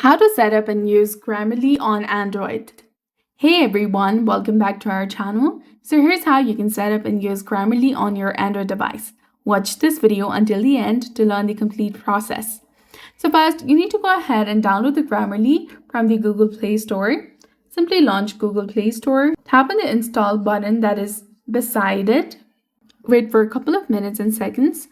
How to set up and use Grammarly on Android. Hey everyone, welcome back to our channel. So here's how you can set up and use Grammarly on your Android device. Watch this video until the end to learn the complete process. So first, you need to go ahead and download the Grammarly from the Google Play Store. Simply launch Google Play Store, tap on the install button that is beside it. Wait for a couple of minutes and seconds.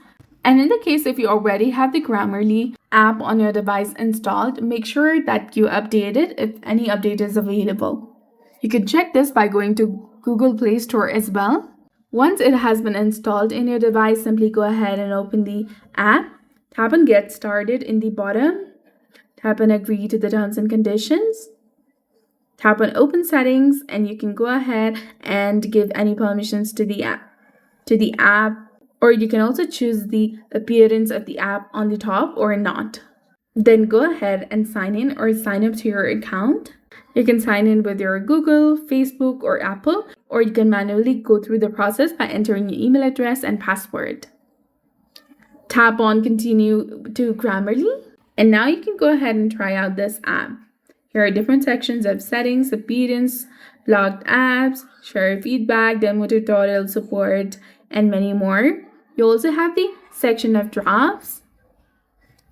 And in the case if you already have the Grammarly app on your device installed, make sure that you update it if any update is available. You can check this by going to Google Play Store as well. Once it has been installed in your device, simply go ahead and open the app. Tap on Get Started in the bottom. Tap on Agree to the terms and conditions. Tap on Open Settings, and you can go ahead and give any permissions to the app. Or you can also choose the appearance of the app on the top or not. Then go ahead and sign in or sign up to your account. You can sign in with your Google, Facebook, or Apple, or you can manually go through the process by entering your email address and password. Tap on Continue to Grammarly, and now you can go ahead and try out this app. Here are different sections of settings, appearance, blocked apps, share feedback, demo tutorial support, and many more. You also have the section of drafts.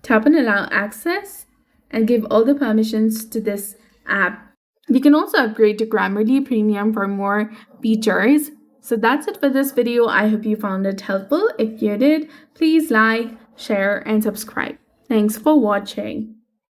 Tap on Allow Access and give all the permissions to this app. You can also upgrade to Grammarly Premium for more features. So that's it for this video. I hope you found it helpful. If you did, please like, share, and subscribe. Thanks for watching.